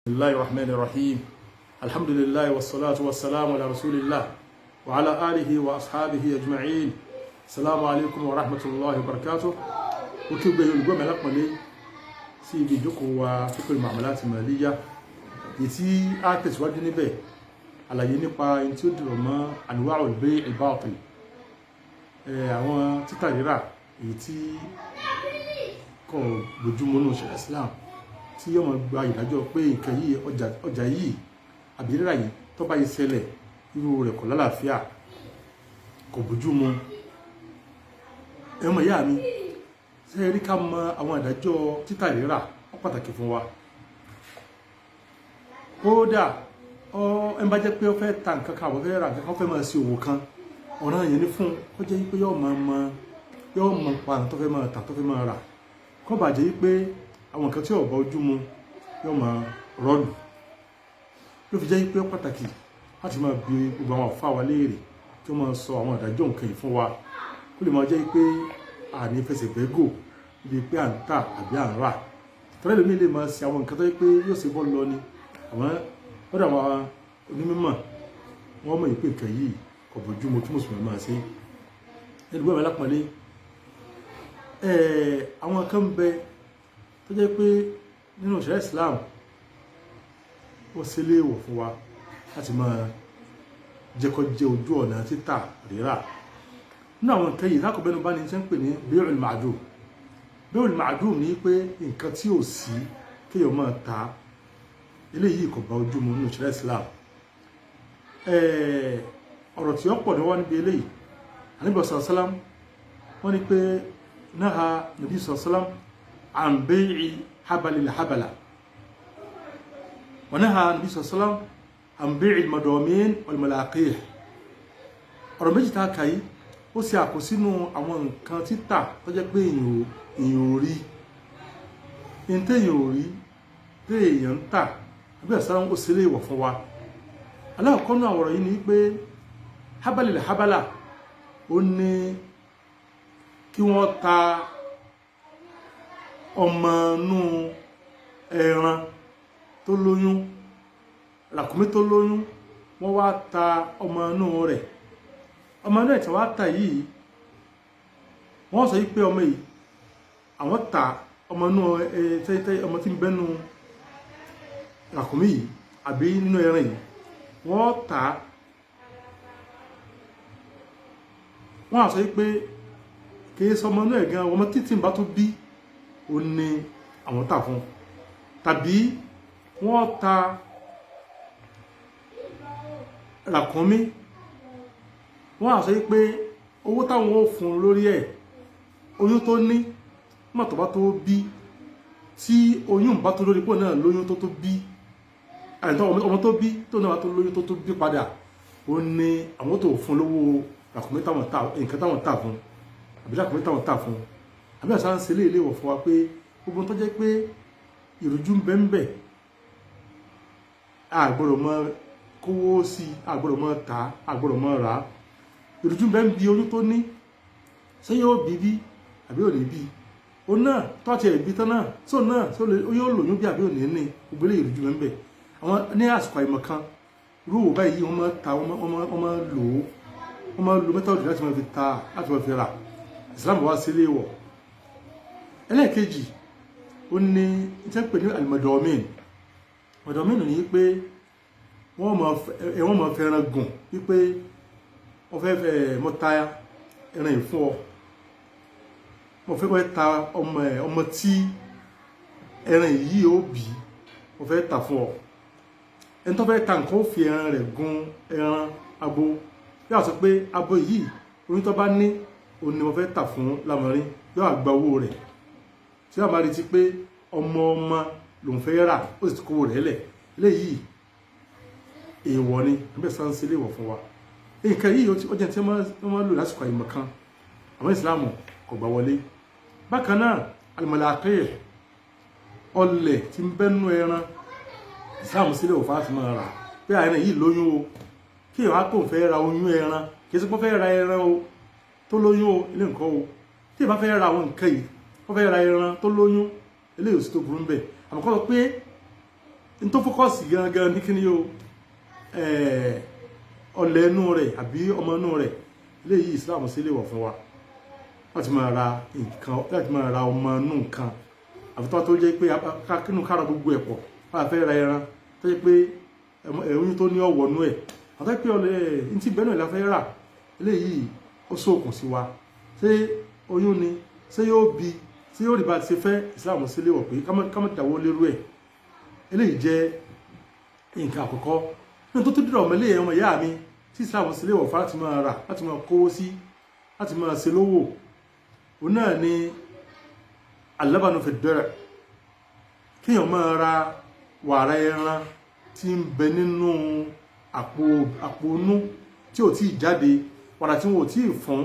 الله الرحمن الرحيم الحمد لله والصلاة والسلام على رسول الله وعلى آله وأصحابه أجمعين. السلام عليكم ورحمة الله وبركاته. وكيف يقول ملك ملي سي بيجوكو وفقه المعاملات المالية يتي آكس وجني به على ينقى انتو دلما أنواع البيع الباطل àwọn títà rírà èyí tí kò bójúmu nínú ṣẹ̀ríà Islam tí yóò máa gba ìdájọ́ pé nǹkan yìí ọjà yìí àbí rírà yìí tó bá yìí ṣẹlẹ̀ irú rẹ̀ kò lálàáfíà kò bójúmu. ẹ̀mọ̀ ìyá mi ṣe rí ká mọ àwọn ìdájọ́ títà rírà ó pàtàkì fún wa. kódà ẹ bá jẹ́ pé ó fẹ́ ta nǹkan kan àwọn fẹ́ ra nǹkan kan fẹ́ máa ṣe òwò kan ọ̀ràn yẹn ní fún ó jẹ́ pé yóò mọ pa tó fẹ́ máa tà tó fẹ́ máa rà kó bàjẹ́ pé àwọn nǹkan tí ò bá ojú mu yóò máa rọ́ọ̀lù. ló fi jẹ́ pé ó pàtàkì láti máa bi gbogbo àwọn àfáà wa léèrè tí wọ́n máa sọ àwọn ìdájọ́ nǹkan yìí fún wa kó lè máa jẹ́ pé àní fẹsẹ̀ gbẹ́gò níbi pé à ń tà àbí à ń rà. tọ́lá ìlú mi lè máa ṣe àwọn nǹkan tó yẹ pé yóò ṣe bọ́ lọ ni àwọn lọ́dọ̀ àwọn onímọ̀ wọ́n mọ̀ ìpè nǹkan yìí kò bójúmu tí mùsùlùmí máa ṣe. ẹlùgbọ́n mi lápọ̀lé àwọn kan bẹ tó jẹ́ pé nínú ṣẹ̀ríà Islam ó ṣe léèwọ̀ fún wa láti máa jẹ́ kó jẹ́ ojú ọ̀nà títà rírà. nínú àwọn nǹkan yìí lákọ̀ọ́bẹ́nu bá ní ṣe ń pè ní bay'ul ma'dum. bay'ul ma'dum ní pé nǹkan tí ò sí kéèyàn máa ta eléyìí kò bá ojú mu nínú ṣẹ̀ríà Islam. ọ̀rọ̀ tí ó pọ̀ ní wọ́n níbi eléyìí Ànábì sallam wọ́n ní pé naha Nabi sallam an bay'i habalil habala wa naha Nabi sallam an bay'il madamin wal malaqih. ọ̀rọ̀ méjì tá a kà yìí ó ṣe àkósínú àwọn nǹkan títà tó jẹ́ pé èèyàn ò rí ní téèyàn ò rí pé èèyàn ń tà Ànábì sallam ó ṣe léèwọ̀ fún wa. alákọ̀ọ́kọ́ náà ọ̀rọ̀ yìí ni pé habalil habala ó ní kí wọ́n ta ọmọ inú ẹran tó lóyún ràkúnmí tó lóyún wọ́n wá ta ọmọ inú rẹ̀. ọmọ inú ẹ̀ tí wọ́n ta yìí wọ́n sọ pé ọmọ yìí àwọn ta ọmọ inú ọmọ tí ń bẹ́nu ràkúnmí yìí àbí nínú ẹran yìí wọ́n ta wọ́n á sọ pé kìí sọmọ inú ẹ̀ gan ọmọ títí bá tó bí ó ní àwọn tà fún. tàbí wọ́n ta ràkúnmí wọ́n á sọ pé owó táwọn ó fún lórí ẹ̀ oyún tó ní mọ̀tò bá tó bí tí oyún bá tó lórí pò náà lóyún tó tó bí ọmọ tó bí tó náà tó lóyún tó tó bí padà ó ní àwọn tó fún lówó ràkúnmí táwọn tà nǹkan táwọn tà fún àbí ràkúnmí táwọn tà fún. àbí àṣà ń ṣe léèlé wọ̀ fún wa pé gbogbo tó jẹ́ pé ìrújú ń bẹ ń bẹ a gbọ́dọ̀ mọ kówó sí a gbọ́dọ̀ mọ tà a gbọ́dọ̀ mọ rà. ìrújú ń bẹ ń bi oyún tó ní ṣé yóò bí àbí ò lè bí ó náà tó àti ẹ̀bí tán náà tó náà tó lè yóò lòyún bí àbí ò ní ní gbogbo ilé ìrújú ń bẹ. àwọn ní àsìkò àìmọ̀ kan rúwò báyìí wọ́n máa ta wọ́n máa lo mẹ́tọ́ọ̀dù láti máa fi ta láti máa fi rà. Islam wá sí léèwọ̀. ẹlẹ́ẹ̀kejì ó ní tí wọ́n pè ní al-madamin. madamin ní pé wọ́n máa fẹ́ràn gùn wípé wọ́n fẹ́ mọ́ ta ẹran yìí fún ọ wọ́n fẹ́ ta ọmọ tí ẹran yìí ó bí wọ́n fẹ́ ta fún ọ. ẹni tó fẹ́ ta nǹkan ó fi ẹran rẹ̀ gun ẹran abo yóò sọ pé abo yìí oyún tó bá ní òun ni wọ́n fẹ́ tà fún lámọ̀rin yóò àgbà owó rẹ̀ tí wọ́n bá rí ti pé ọmọ lòun fẹ́ rà ó sì ti kówó rẹ̀ lẹ̀ léyìí èèwọ̀ ni ẹgbẹ́ sáà ń ṣe léèwọ̀ fún wa. nǹkan yìí ó jẹ́ tí wọ́n máa lò lásìkò àìmọ̀ kan àwọn ìsìláàmù kò gbà wọlé. bákan náà al-malaqih ọlẹ̀ tí ń bẹ́nu ẹran ìsìláàmù sílẹ̀ òfin láti máa rà pé àìrìn yìí lóyún o kí èèyàn á kò fẹ́ ra oyún ẹran kì í sí pé fẹ́ ra ẹran o tó lóyún o ilé nǹkan o tí èèyàn bá fẹ́ ra àwọn nǹkan yìí wọ́n fẹ́ ra ẹran tó lóyún eléyìí ò sí tó burú ń bẹ̀. àmọ́ kọ́ sọ pé n tó fókọ́sì gangan ní kíni o ọ̀lẹ́ inú rẹ̀ àbí ọmọ inú rẹ̀ léyìí Islam sí lè wọ̀ fún wa láti máa ra nǹkan, láti máa ra ọmọ inú nǹkan àfi tó jẹ́ pé kínú kára gbogbo ẹ̀pọ̀ bá fẹ́ ra ẹran tó jẹ́ pé oyún tó ní ọ̀wọ̀ nú ẹ̀ àti pé ọ̀lẹ́ ní tí bẹ́ẹ̀ náà la fẹ́ rà léyìí ó sókùn sí wa ṣé oyún ni ṣé yóò bí ṣé yóò rí bá ti ṣe fẹ́ Islam sí lè wọ̀ pé ká má dáwọ́ lérú ẹ̀ eléyìí jẹ́ nǹkan àkọ́kọ́ nínú tó dìrọ̀ ọmọ ilé ọmọ ìyá mi tí Islam sí lè wọ̀ fún láti máa rà láti máa kówó sí láti máa ṣe lówó òun náà ni alábànú fi dẹ̀rẹ̀ kíyàn máa ra wàrà ẹran tí ń bẹ nínú àpò inú tí ò tí ì jáde wàrà tí wọn ò tí ì fọ́n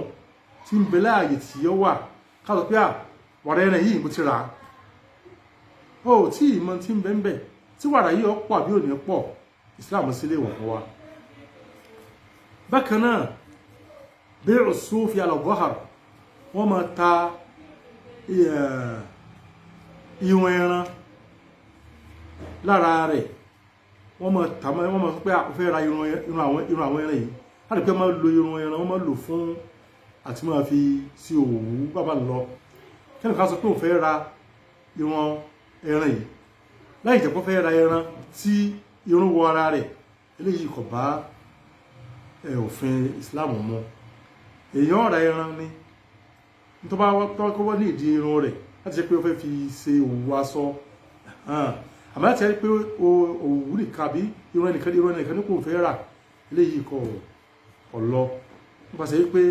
tí ń bẹ láàyè tí ó wà ká sọ pé wàrà ẹran yìí mo ti rà á ó tí ì mọ tí ń bẹ ń bẹ tí wàrà yìí ó pọ̀ àbí ò ní pọ̀ Islam sì lè wọ̀ fún wa. Bákan náà bẹ́ẹ̀ ọ̀ṣun fi àlọ́gọ́hàr wọ́n máa ta ìwọ̀n ẹran lára rẹ̀ wọ́n máa ta wọ́n máa sọ pé a fẹ́ ra irun àwọn ẹran yìí láti pé máa lo irun ẹran wọ́n máa lò fún àti máa fi sí òwú bàbá lọ kẹ́ni ká sọ pé òun fẹ́ ra irun ẹran yìí láì jẹ́ pé ó fẹ́ ra ẹran tí irun wọ ara rẹ̀ eléyìí kò bá òfin Islam mu èèyàn ra ẹran ni tó bá kọ́wọ́ ní ìdí irun rẹ̀ láti ṣe pé ó fẹ́ fi ṣe òwú aṣọ àmọ́ láti rí pé òwú nìkan bí irun ẹnìkan ní kò fẹ́ rà eléyìí kò lọ nípasẹ̀ wípé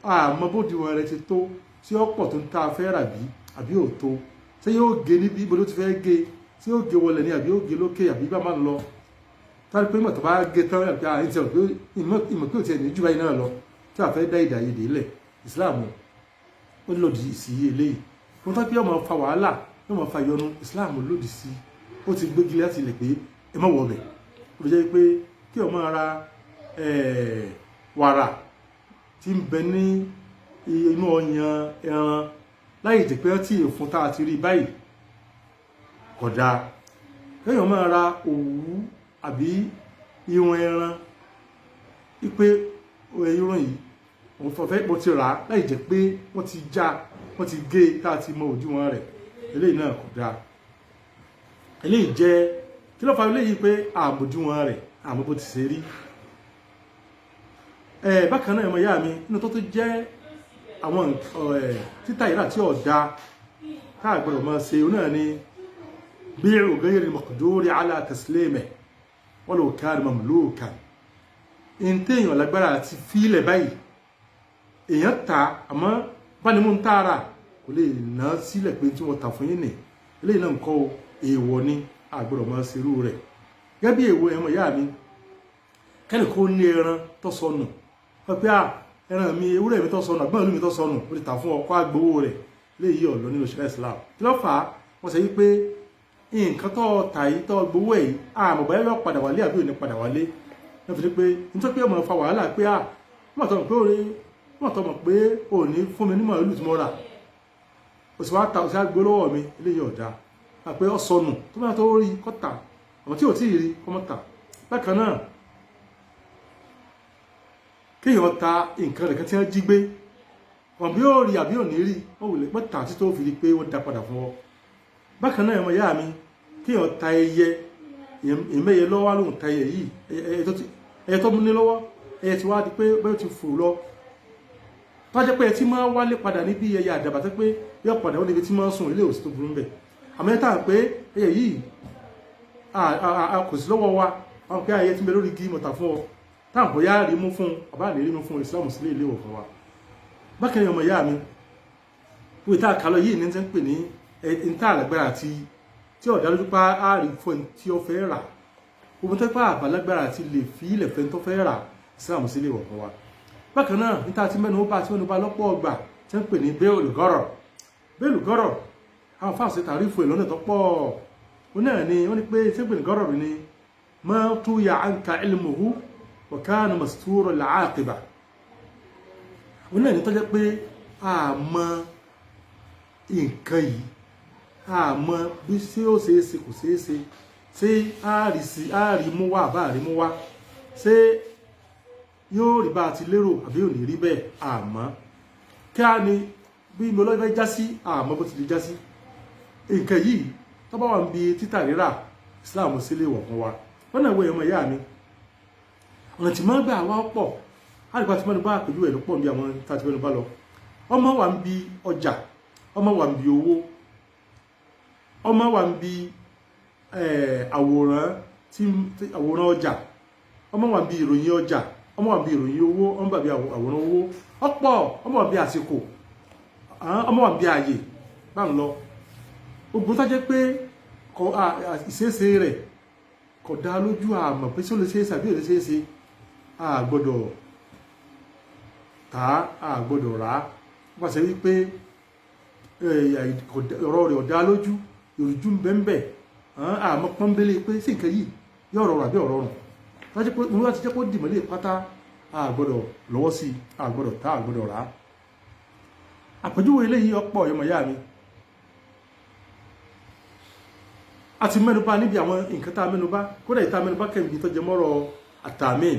àmọ́ bó diwọ̀n rẹ̀ ti tó tí ó pọ̀ tó ń ta fẹ́ rà bí àbí ò tó ṣé yóò gé níbi ibo ló ti fẹ́ gé tí yóò gé wọlé ní àbí yóò gé lókè àbí bá máa lọ tárí pé mọ̀tò bá gé tán àbí àyìn tí ìmọ̀ pé ò tiẹ̀ ní jù báyìí náà lọ tí a fẹ́ dá ìdá yìí délẹ̀ Islam ó lòdì sí eléyìí wọ́n tó pé ọmọ fa wàhálà ọmọ fa yọnu Islam lòdì sí ó ti gbégi láti ilẹ̀ pé ẹ má wọbẹ̀ ó lè jẹ́ pé kí ọmọ ara wàrà tí ń bẹ ní inú ọyàn ẹran láì jẹ́ pé tí èèfún tá a ti rí báyìí kódà kéèyàn máa ra òwú àbí irun ẹran wípé irun yìí òun fọfẹ́ mo ti rà á láì jẹ́ pé wọ́n ti já wọ́n ti gé tá a ti mọ òdiwọ̀n rẹ̀ eléyìí náà kódà eléyìí jẹ́ kí ló fa eléyìí pé àmójúwọ̀n rẹ̀ àmọ́ bó ti ṣe rí bákan náà ẹmọ ìyá mi nínú tó jẹ́ àwọn títà ìrà tí ọ̀dá káàgbọ́dọ̀ máa ṣe náà ni bí'u ghayri al-maqduri ala taslimihi walau kana mamlukan in téèyàn lágbára àti fílẹ̀ báyìí èèyàn ta àmọ́ bánimú ń tààrà kò lè ná sílẹ̀ pé tí wọ́n tà fún yín nì eléyìí náà ń kọ́ èèwọ̀ ni àgbọ́dọ̀ máa ṣerú rẹ̀ gẹ́gẹ́ bí èèwọ̀ ẹmọ ìyá mi kẹ́lẹ̀ kó ní ẹran tó sọnù wọ́n pé ẹran mi ewúrẹ́ mi tó sọnù àgbọ̀n mi tó sọnù ó lè tà fún ọkọ̀ àgbowó rẹ̀ léyìí ọ̀lọ́ nínú ṣẹlẹ̀ Islam kí ló fà á wọ́n sọ wípé nǹkan tó tà yìí tó gbowó ẹ̀ àmọ̀ báyọ̀ yọ padà wálé àbí òní padà wálé wọ́n fi ní pé nítorí pé ọmọ fa wàhálà pé wọ́n tọ́ mọ̀ pé òní fún mi ní màálù tí mo rà òsì wá ta òsì àgbó lọ́wọ́ mi eléyìí ọ̀dà àpé ọ̀sọ̀nù tó bá tó rí kọ́tà àmọ́ tí ò tí ì rí kọ́mọ́tà bákan náà kéèyàn ta nǹkan rẹ̀ kan tí wọ́n jí gbé wọn bí ó rí àbí ò ní rí wọ́n wò lè pẹ́ tà tí tó fi rí pé wọ́n dá padà fún ọ bákan náà ẹmọ ìyá mi kéèyàn ta ẹyẹ ìmẹ́yẹ lọ́wọ́ lóhùn ta ẹyẹ yìí ẹyẹ tó mú ní lọ́wọ́ ẹyẹ tí wá di pé bẹ́ẹ̀ ti fò lọ tó jẹ́ pé ẹ tí máa wálé padà níbi ẹyẹ àdàbà tó pé yọ padà wọ́n níbi tí máa ń sùn ilé òsì tó burú ń bẹ̀ àmọ́ ẹ tà pé ẹyẹ yìí kò sí lọ́wọ́ wa àwọn pé ẹyẹ tí ń bẹ lórí igi mọ̀tà fún ọ táwọn bóyá rí mú fún àbá lè rí mú fún Islam sílé ilé òfin wa bákan náà ọmọ ìyá mi wíì tá a kà lọ yìí ní ti ń pè ní ìta àlágbára àti tí ọ̀dá lójú pa àárín fún tí ó fẹ́ rà gbogbo tó pa àbálágbára àti lè fi ilẹ̀ fẹ́ tó fẹ́ rà Islam sílé òfin wa bákan náà níta tí mẹ́nu bá lọ́pọ̀ ọgbà tí ń pè ní bẹ́ẹ̀lù gọ́rọ̀ àwọn fáwọn tàrífù ẹ̀ lọ́nà tó pọ̀ ó náà ni wọ́n ní pé tí ń pè ní gọ́rọ̀ ni ma tuya anka ilmuhu wa kana mastura al-aqiba ó náà ní tó jẹ́ pé àmọ́ nǹkan yìí àmọ́ bí sí ó ṣeéṣe kò ṣeéṣe ṣé àárí mú wá àbá àrí mú wá, ṣé yóò rí bá a ti lérò àbí ò ní rí bẹ́ẹ̀ àmọ́ kí á ní bí mo lọ́ọ́ fẹ́ já sí àmọ́ bó ti lè já sí. nǹkan yìí tó bá wà ń bi títà rírà Islam sí lè wọ̀ fún wa lọ́nà ìwé ọmọ ìyá mi. ọ̀nà tí máa ń gbà wá pọ̀ àdìgbà tí mẹ́nu bá àpèjú ẹ̀ ló pọ̀ bí àwọn tá a ti mẹ́nu bá lọ. ọmọ wà ń bi ọjà, ọmọ wà ń bi owó, ọmọ wà ń bi àwòrán ọjà, ọmọ wà ń bi ìròyìn ọjà, ọmọ wà ń bi ìròyìn owó, ọmọ wà ń bi àwòrán owó ọ̀pọ̀, ọmọ wà ń bi àsìkò, ọmọ wà ń bi ààyè bá ń lọ. ogun tó jẹ́ pé ìṣeéṣe rẹ̀ kò dá lójú àmọ́ pé tí ó lè ṣeéṣe àbí ò lè ṣeéṣe a gbọ́dọ̀ tà á gbọ́dọ̀ rà á. wọ́n ṣe wípé ọ̀rọ̀ rẹ̀ ò dá lójú, ìrújú ń bẹ́ẹ̀ àmọ́ pọ́nbélé pé sí nǹkan yìí yóò rọrùn àbí ọ̀rọ̀ rùn. mo láti jẹ́ kó dìmọ́lé pátá a gbọ́dọ̀ lọ́wọ́ sí, a gbọ́dọ̀ tà á gbọ́dọ̀ rà á. àpèjúwe eléyìí ọ̀pọ̀ ọmọ ìyá mi. a ti mẹ́nubà níbi àwọn nǹkan tá a mẹ́nubà, kódà ìta mẹ́nubà kẹ́mi tó jẹ mọ́rọ̀ àtàmín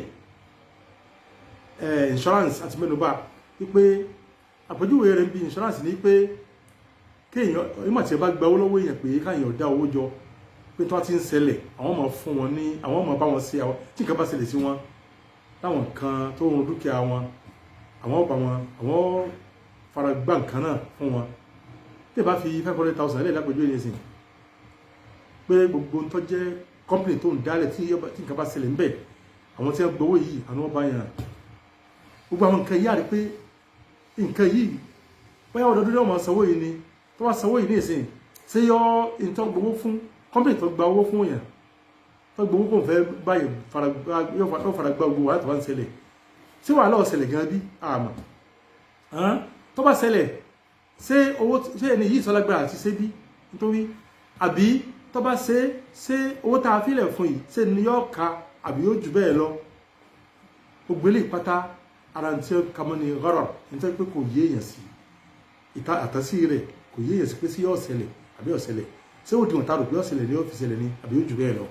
insurance àti mẹ́nubà wípé àpèjúwe rẹ̀ ń bi insurance ní pé kéèyàn ìmọ̀ tí ẹ bá gba owó lọ́wọ́ èèyàn pé káèyàn dá owó jọ pé tó ti ń ṣẹlẹ̀ àwọn máa fún wọn ní àwọn máa bá wọn ṣe àwọn tí nǹkan bá ṣẹlẹ̀ sí wọn láwọn nǹkan tó ń dúkìá wọn àwọn bá wọn àwọn fara gbá nǹkan náà fún wọn. tí ẹ bá fi 500,000 lẹ́yìn lápèjúwe ní ìsìn pé gbogbo tó jẹ́ company tó ń dálẹ̀ tí nǹkan bá ṣẹlẹ̀ ńbẹ̀ àwọn tí wọ́n gbowó yìí àwọn ọba yẹn gbogbo àwọn nǹkan yìí àrí pé nǹkan yìí bóyá ọdọọdún náà máa sanwó yìí ni tó bá sanwó yìí ní ìsìn ṣé yọ ìtọ́ gbowó fún company tó gba owó fún yẹn tó gbowó kò fẹ́ báyìí yóò fara gba gbogbo wàhálà tó bá ń ṣẹlẹ̀ ṣé wàhálà ó ṣẹlẹ̀ gan bí àmọ́ tó bá ṣẹlẹ̀ ṣé ẹni yìí sọlágbára àti ṣé bí nítorí àbí tó bá ṣe owó tá a fílẹ̀ fún yìí ṣe ni yóò ka àbí yóò jù bẹ́ẹ̀ lọ. gbogbo ilé ìpátá ara tí ó ka mọ́ ni rọ́rọ̀ nítorí pé kò yé èèyàn sí ìta àtàsí rẹ̀ kò yé èèyàn sí pé sí yóò ṣẹlẹ̀ àbí yóò ṣẹlẹ̀ ṣé ó dìwọ̀n tààrọ̀ bí yóò ṣẹlẹ̀ ni yóò fi ṣẹlẹ̀ ni àbí yóò jù bẹ́ẹ̀ lọ.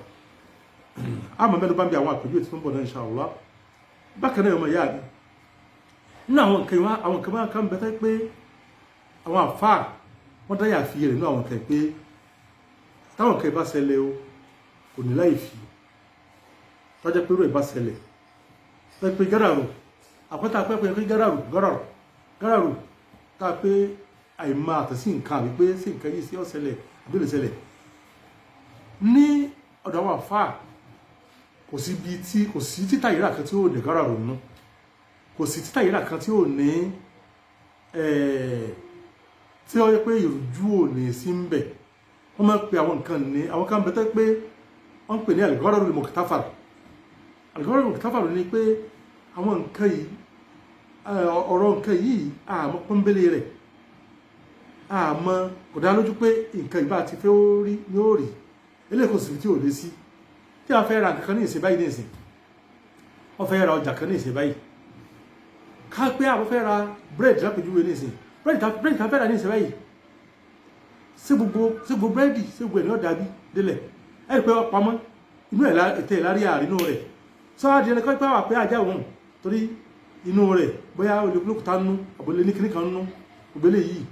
àmọ́ mẹ́nu bá ń bí àwọn àpèjúwe tí wọ́n bọ̀ náà insha Allah. bákan náà ọmọ ìyá mi nínú àwọn nǹkan máa kàn bẹ́tẹ́ pé àwọn àfáà wọ́n dáyà fi rẹ̀ nínú àwọn nǹkan pé táwọn kan bá ṣẹlẹ̀ o kò ní láì fi tọ́jẹ́ pé irú ẹ̀ bá ṣẹlẹ̀ pé gáràrò àpẹta pẹ́pẹ́ pé gáràrò tá a pé àìmọ̀ àtẹ̀sí nǹkan àbí pé sí nǹkan yìí sí ọ̀ṣẹlẹ̀ àbí lè ṣẹlẹ̀ ní ọ̀dọ̀ àwọn àfáà kò sí títà ìrà kan tí ó ní gáràrò nínú, kò sí títà ìrà kan tí ó ní tí ó yẹ pé ìrújú ò ní sí ń bẹ̀. wọ́n máa ń pe àwọn nǹkan ní àwọn kan bẹ́tẹ́ pé wọ́n ń pè ní al-ghararul muktafar. al-ghararul muktafar ni pé àwọn nǹkan yìí ọ̀rọ̀ nǹkan yìí àmọ́ pọ́nbélé rẹ̀ àmọ́ kò dá lójú pé nǹkan ìbá ti fẹ́ ó rí ní ó rí eléyìí kò sì fi tí ò lé sí. tí a fẹ́ ra nǹkan ní ìsìn báyìí ní ìsìn wọ́n fẹ́ ra ọjà kan ní ìsìn báyìí ká pé àwọn fẹ́ ra búrẹ́dì lápèjúwe ní ìsìn búrẹ́dì tá fẹ́ ra ní ìsìn báyìí sí gbogbo búrẹ́dì sí gbogbo ènìyàn dàbí délẹ̀ ẹ̀rì pé ọpamọ́ inú ẹ̀ ètè ìlárí àrínú rẹ̀ sọ wá di ẹni kọ́ pé wà pé ajá òun torí inú rẹ̀ bóyá olùkúta nú àbólé ní kíní kan nú ògbélé yìí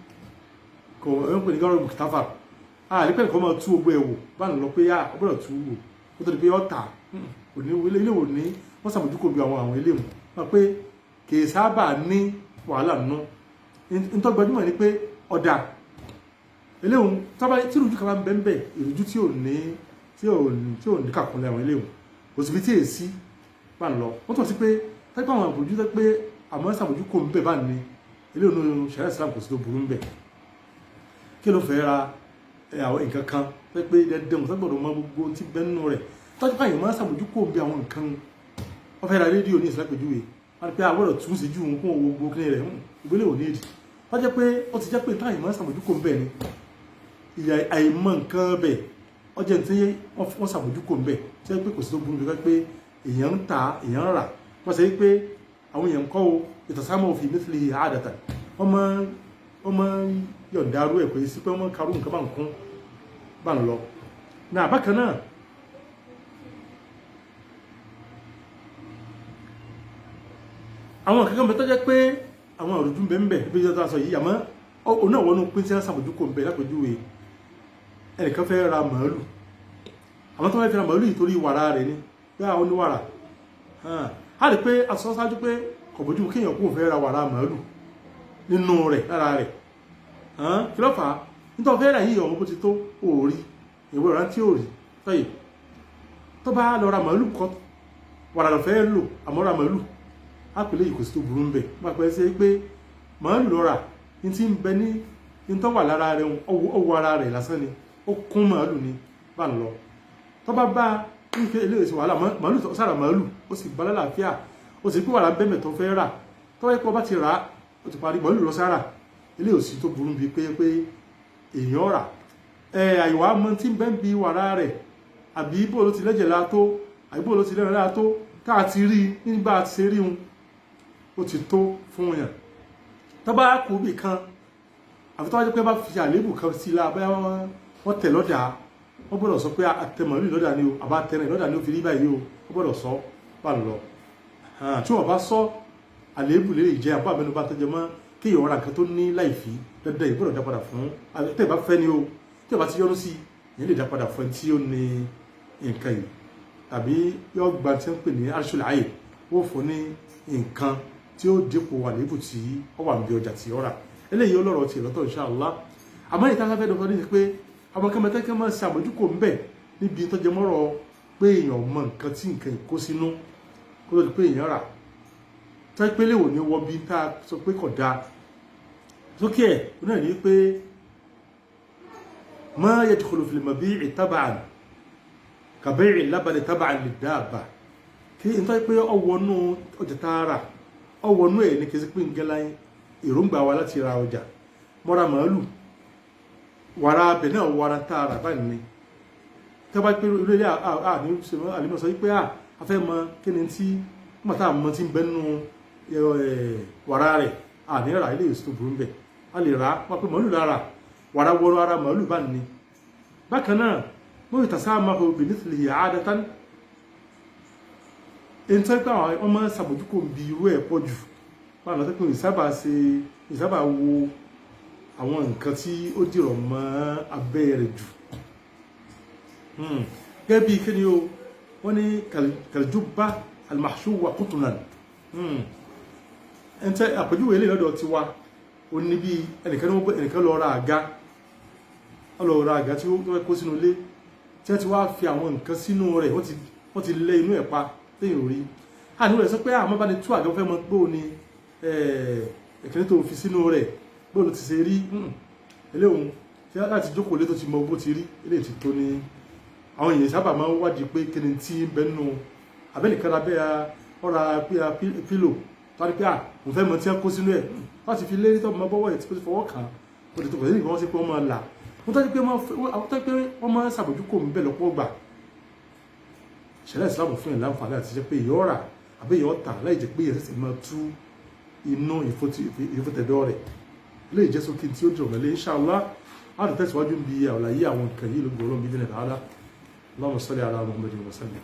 kò ń pè ní gọ́rọ̀ mùkítàfà àrípẹ́ nǹkan máa tú gbogbo ẹ̀ wò bá ń lọ pé ó gbọ́dọ̀ tú wò ó tó di pé ọ̀tà ilé wò ní wọ́n sàmójúkò bí àwọn ilé wọn pé kì í sábà ní wàhálà nù ntọ́gbẹ́júmọ̀ ni pé ọ̀dà eléhùn tọ́ba tí ìrújú kan bá ń bẹ́ẹ̀ ìrújú tí ò ní kàkúnlẹ̀ àwọn eléhùn kò sì fi tí èsì bá ń lọ wọ́n tọ́ sí pé tẹ́pẹ́ àwọn àbójú tẹ́ pé àmọ́ sàmójú kò ń bẹ̀ bá ní eléhùn ní ṣẹ̀ríà Islam kò sí tó burú ń bẹ̀ kí ló fẹ́ ra àwọn nǹkan kan tẹ́ pé dẹ́dẹ́ mọ̀ sẹ́gbọ̀dọ̀ mọ gbogbo tí bẹ́ nínú rẹ̀ tọ́jú káyọ̀ máa sàmójú kò ń bẹ̀ àwọn nǹkan wọ́n fẹ́ ra rédíò ní ìsìlápẹ̀júwe wọ́n ti pé àwọ̀rọ̀ tún sí ju òun kún owó gbogbo kíní rẹ̀ ìgbélé ò ní èdè wọ́n jẹ́ pé ó ti jẹ́ pé táyì máa sàmójú kò ń bẹ̀ ni ìyà àìmọ̀ nǹkan bẹ̀ ọjọ́ tí wọ́n sàmójúkò ń bẹ̀ tí wọ́n pé kò sí tó burú bí pé èèyàn ń ta èèyàn ń rà wọ́n sọ pé àwọn èèyàn ń kọ́ ìtàsámọ̀ òfin mithlihi àdàtà wọ́n máa ń yọ̀ǹda arú ẹ̀ pé sí pé wọ́n karú nǹkan bá ń kún bá ń lọ. náà bákan náà àwọn kankan bẹ tó jẹ́ pé àwọn òrùjú ń bẹ ń bẹ bí ó tó sọ yìí àmọ́ òun náà wọnú pín tí wọ́n ṣàbójúkò ń bẹ lápèjúwe ẹnìkan fẹ́ ra màálù àwọn tó fẹ́ fi ra màálù yìí torí wàrà rẹ̀ ni bí àwọn oníwàrà á rí pé àtúnṣe ṣáájú pé kò bójú kéèyàn kó fẹ́ ra wàrà màálù nínú rẹ̀ lára rẹ̀ kí ló fà á nítorí fẹ́ rà yìí ọ̀hún bó ti tó òòrí ìwé ìrántí òòrí sọ́yè tó bá lọ ra màálù kan wàrà lọ fẹ́ lò àmọ́ ra màálù á pèlè yìí kò sí tó burú ń bẹ̀ má pẹ́ sí pé màálù lọ rà ní ti ń bẹ ní tó wà lára rẹ̀ ọwọ́ ara rẹ̀ lásán ni ó kún màálù ni bá ń lọ tó bá bá ní pé eléyìí sí wàhálà màálù tó sára màálù ó sì bá lálàáfíà ó sì pé wàrà bẹ́mẹ̀ tó fẹ́ rà tó wáyé pé ọba ti rà á ó ti parí màálù lọ sára eléyìí ò sí tó burú bíi pé èèyàn rà àyíwá mọ tí ń bẹ́ ń bi wàrà rẹ̀ àbí bó ló ti lẹ́jẹ̀ la tó àbí bó ló ti lẹ́rìn la tó ká ti rí nígbà tí ṣe rí un ó ti tó fún yàn tó bá kú bì kan àfi tó wájú pé bá fi àléébù kan sí i la bẹ́ẹ̀ wọ́n tẹ̀ lọ́dà wọ́n gbọ́dọ̀ sọ pé àtẹ̀mọ̀lú lọ́dà ni o àbá tẹ̀rẹ̀ lọ́dà ni ó fi rí báyìí o wọ́n gbọ́dọ̀ sọ bá lọ tí wọ́n bá sọ àléébù lè jẹ́ àbá àmẹ́nu bá tẹ́jọ mọ́ kéèyàn ra nǹkan tó ní láìfí dandan ìgbọ́dọ̀ dá padà fún tẹ́ bá fẹ́ ni o tẹ́ bá ti yọ́nú sí ìyẹn lè dá padà fún tí ó ní nǹkan yìí tàbí yọ gba tí wọ́n pè ní arṣọlẹ̀ ayé ó fún ní nǹkan tí ó dípò àléébù tí ó wà níbi ọjà tí ó rà eléyìí ọlọ́rọ̀ ti lọ́tọ̀ insha Allah àmọ́ ìta fẹ́ dọ́kọ́ ní pé àwọn kẹmẹtẹ́kẹ́ máa ṣe àmójúkò ń bẹ̀ níbi tó jẹ mọ́rọ̀ pé èèyàn mọ nǹkan tí nǹkan ìkó sínú kó tó di pé èèyàn rà tó pé léwò ní wọ́n bí tá a sọ pé kò dáa sókè ẹ̀ ó náà ní pé ma yadkhulu fil mabi'i tab'an ka bay'i al-labani tab'an lid-dabba kí n tó pé ọwọ́nú ọjà tààrà ọwọ́nú ẹ̀ ní kí n sí pé ń gẹ́lá èròǹgbà wa láti ra ọjà mọ́ra màálù wàrà abẹ náà wàrà tààrà báyìí ni tẹ́ bá pé ilé àlímọ̀ sọ wípé a fẹ́ mọ kí ni tí wọ́n tá mọ tí ń bẹ nínú wàrà rẹ̀ àní rà ilé ìsìn tó burú ń bẹ̀ a lè rà wọ́n pé màálù lára wàrà wọ́rọ̀ ara màálù báyìí ni bákan náà wọ́n yóò tàṣà máa fọ obìnrin tí lè yà á dátán ẹni tó pé àwọn ọmọ sàbójúkò ń bi irú ẹ̀ pọ̀ jù wọn àlọ́ tó pé ìsábà wo àwọn nǹkan tí ó dìrọ̀ mọ́ abẹ́ rẹ̀ jù gẹ́gẹ́ bí kí ni o wọ́n ní kàlùjúbá al-mahshuwa qutnan ẹ̀ntẹ́ àpèjúwe ilé lọ́dọ̀ ti wá o ní bí ẹnìkan lọ ra àga tí ó kó sínú ilé tí wọ́n ti wá fi àwọn nǹkan sínú rẹ̀ wọ́n ti lé inú ẹ̀ pa téèyàn rí àní rẹ̀ sọ pé àmọ́ bá ní tú àga fẹ́ mọ́ gbóò ni ẹ̀kẹ́ni tó fi sínú rẹ̀ bóòlù ti ṣe rí eléhùn tí láti jókòó lé tó ti mọ bó ti rí ilé ti tó ní àwọn èèyàn sábà máa ń wádìí pé kí ni tí ń bẹ nínú abẹ́nìkan lábẹ́ ọ̀rá pílò tó wá ní pé mo fẹ́ mọ tí wọ́n kó sínú ẹ̀ wọ́n ti fi lérí tó mọ bọ́wọ́ ẹ̀ tí ó ti fọwọ́ kàn ó ti tó kọ̀ sí ìgbà wọ́n sí pé wọ́n máa là wọ́n tọ́jú pé wọ́n máa ń ṣàbójúkò ń bẹ̀ lọ́pọ̀ gbà ṣẹlẹ̀ ìsìlámù fún ẹ̀ láǹfààní àti jẹ́ pé èèyàn rà àbí èèyàn tà láì jẹ́ pé èèyàn sì máa tú inú ìfòtẹ̀dọ́ rẹ̀ lè jẹ́ sókè tí ó jọ mẹ́lẹ̀ inshallah á ti tẹ̀síwájú bí àwòláyé àwọn nǹkan yìí ló gbọ́rọ̀ bí dínà tààlà Allahumma salli ala Muhammadin wa sallim.